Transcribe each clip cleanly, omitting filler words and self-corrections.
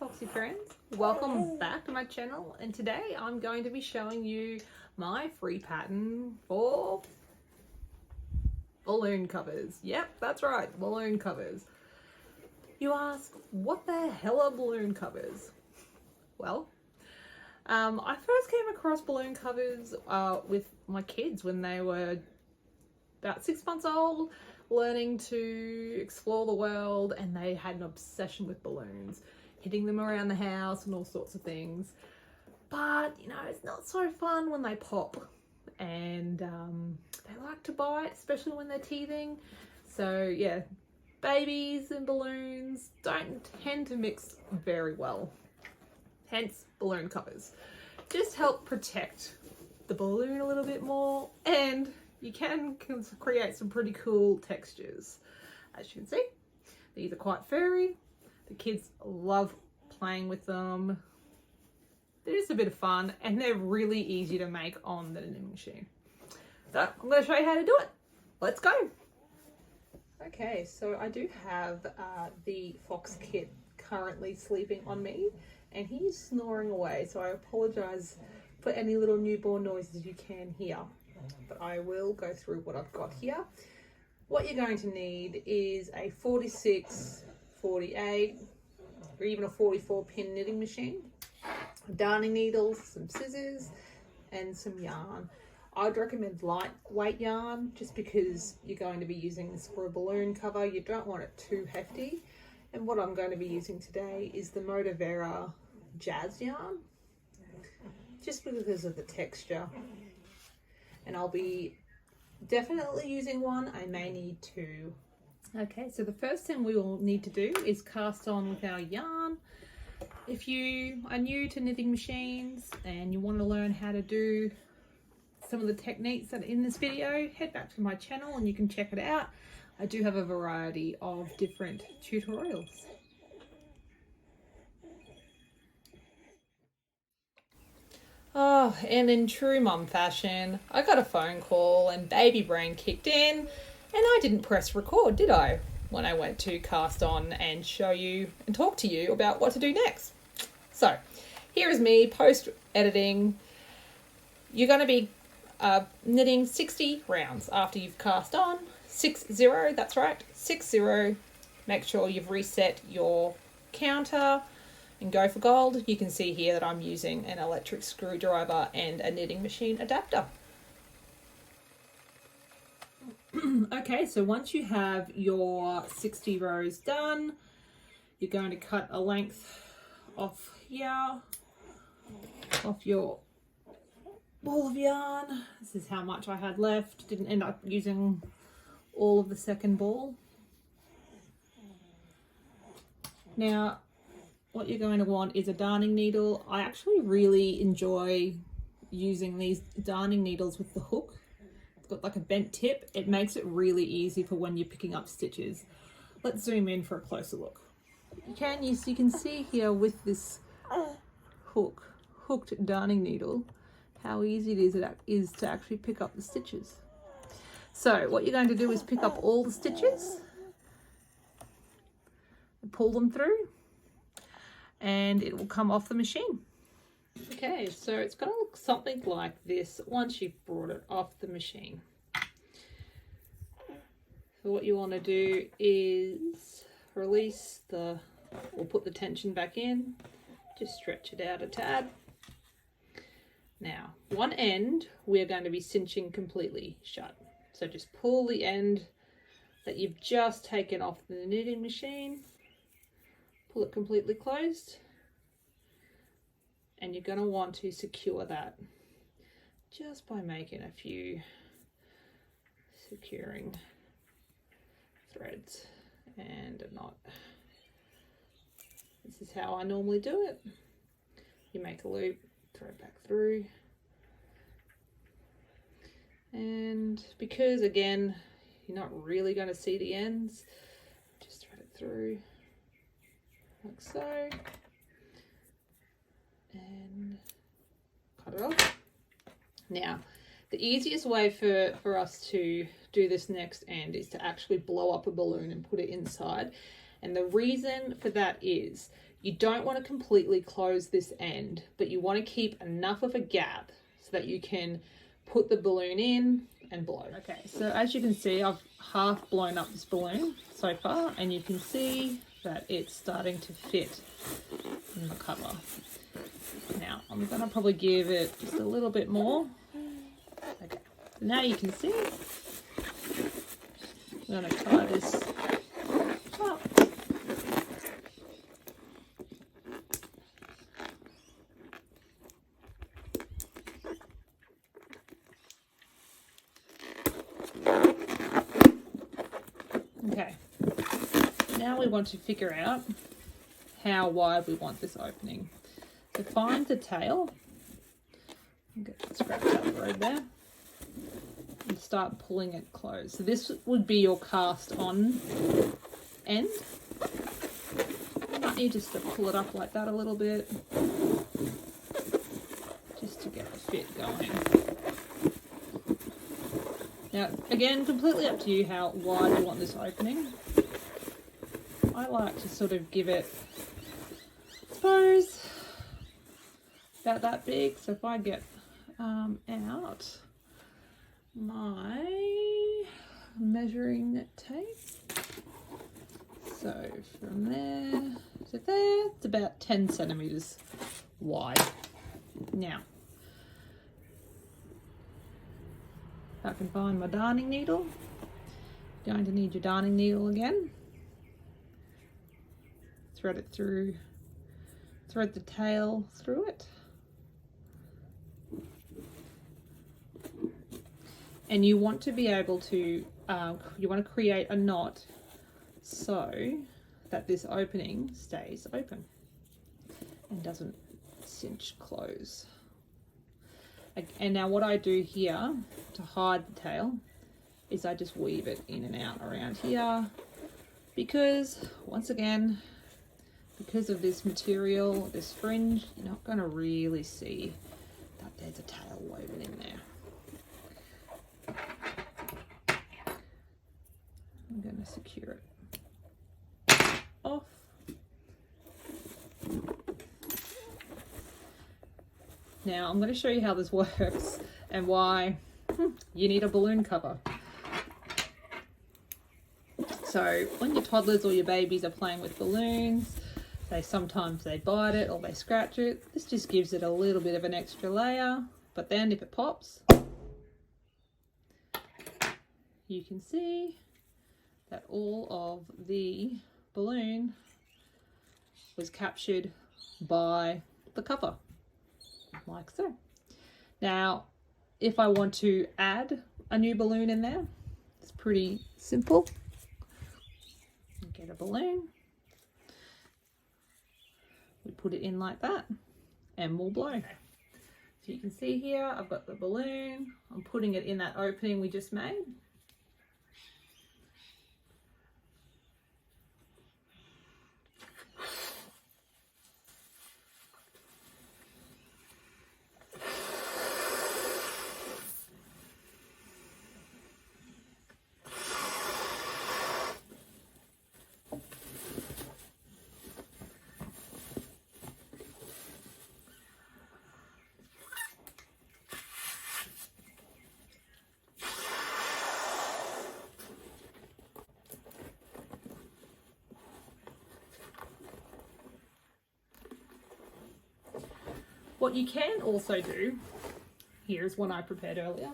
Foxy friends, welcome back to my channel, and today I'm going to be showing you my free pattern for balloon covers. Yep, that's right, balloon covers. You ask, what the hell are balloon covers? Well, I first came across balloon covers with my kids when they were about 6 months old, learning to explore the world, and they had an obsession with balloons, hitting them around the house and all sorts of things. But you know, it's not so fun when they pop, and they like to bite, especially when they're teething. So yeah, babies and balloons don't tend to mix very well, hence balloon covers. Just help protect the balloon a little bit more, and you can create some pretty cool textures. As you can see, these are quite furry. The kids love playing with them. They're just a bit of fun, and they're really easy to make on the knitting machine. So I'm going to show you how to do it. Let's go. Okay, so I do have the fox kit currently sleeping on me, and he's snoring away, so I apologize for any little newborn noises you can hear, but I will go through what I've got here. What you're going to need is a 46, 48, or even a 44 pin knitting machine, darning needles, some scissors, and some yarn. I'd recommend lightweight yarn just because you're going to be using this for a balloon cover. You don't want it too hefty. And what I'm going to be using today is the Moda Vera jazz yarn, just because of the texture. And I'll be definitely using one. I may need two. Okay, so the first thing we will need to do is cast on with our yarn. If you are new to knitting machines and you want to learn how to do some of the techniques that are in this video, head back to my channel and you can check it out. I do have a variety of different tutorials. Oh, and in true mum fashion, I got a phone call and baby brain kicked in, and I didn't press record, did I? When I went to cast on and show you and talk to you about what to do next. So here is me post editing. You're going to be knitting 60 rounds after you've cast on. 60, that's right, 60. Make sure you've reset your counter and go for gold. You can see here that I'm using an electric screwdriver and a knitting machine adapter. Okay, so once you have your 60 rows done, you're going to cut a length off here, off your ball of yarn. This is how much I had left. Didn't end up using all of the second ball. Now, what you're going to want is a darning needle. I actually really enjoy using these darning needles with the hook. It's got like a bent tip. It makes it really easy for when you're picking up stitches. Let's zoom in for a closer look. You can see here with this hooked darning needle, how easy it is to actually pick up the stitches. So what you're going to do is pick up all the stitches and pull them through, and it will come off the machine. Okay, so it's going to look something like this once you've brought it off the machine. So what you want to do is release or put the tension back in, just stretch it out a tad. Now, one end we're going to be cinching completely shut. So just pull the end that you've just taken off the knitting machine, pull it completely closed, and you're going to want to secure that just by making a few securing threads and a knot. This is how I normally do it. You make a loop, thread back through, and because again you're not really going to see the ends, just thread it through like so and cut it off. Now the easiest way for us to do this next end is to actually blow up a balloon and put it inside, and the reason for that is You don't want to completely close this end, but you want to keep enough of a gap so that you can put the balloon in and blow. Okay, so as you can see, I've half blown up this balloon so far, and you can see that it's starting to fit in the cover. Now, I'm going to probably give it just a little bit more. Okay, so now you can see. I'm going to tie this up. Okay, now we want to figure out how wide we want this opening. So find the tail, get the scratch up right there, and start pulling it closed. So this would be your cast on end. You might need just to pull it up like that a little bit, just to get the fit going. Now, again, completely up to you how wide you want this opening. I like to sort of give it, I suppose, about that big. So if I get out my measuring tape, so from there to there, it's about 10 centimeters wide. Now, I can find my darning needle. Going to need your darning needle again. Thread it through, thread the tail through it. And you want to be able to, you want to create a knot so that this opening stays open and doesn't cinch close. And now what I do here to hide the tail is I just weave it in and out around here, because once again, because of this material, this fringe, you're not going to really see that there's a tail woven in there. I'm going to secure it off. Now I'm going to show you how this works and why you need a balloon cover. So when your toddlers or your babies are playing with balloons, sometimes they bite it or they scratch it. This just gives it a little bit of an extra layer, but then if it pops, you can see that all of the balloon was captured by the cover, like so. Now, if I want to add a new balloon in there, it's pretty simple. Get a balloon, we put it in like that, and we'll blow. Okay. So you can see here, I've got the balloon, I'm putting it in that opening we just made. What you can also do, here is one I prepared earlier.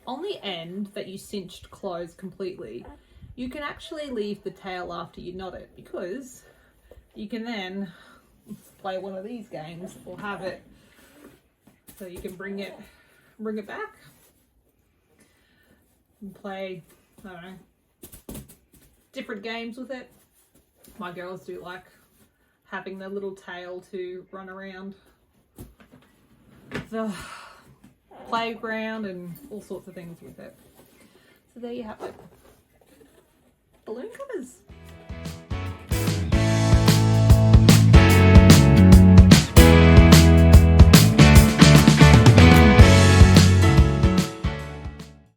On the end that you cinched closed completely, you can actually leave the tail after you knot it, because you can then play one of these games or have it so you can bring it back and play, I don't know, different games with it. My girls do like having their little tail to run around the playground and all sorts of things with it. So there you have it. Balloon covers.